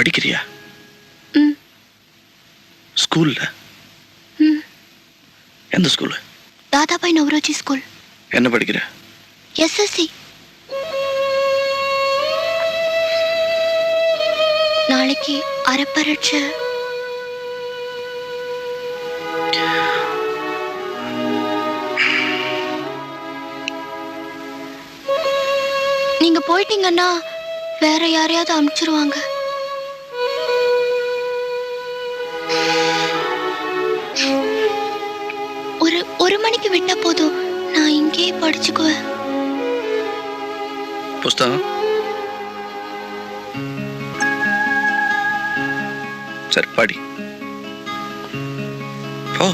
படிக்கிறியா? ம். ஸ்கூல்ல? ம். எந்த ஸ்கூல்? தாதாபாய் நவரோஜி ஸ்கூல். என்ன படிக்கிற? எஸ்எஸ்சி. நாளைக்கு அரைப்பரட்சை. நீங்க போயிட்டீங்கன்னா வேற யாரையாவது அனுப்பிச்சிருவாங்க. ஒரு மணிக்கு விட்டா போதும், நான் இங்கேயே படிச்சுக்குவேன். புஸ்தகம் சரி படி. ஓ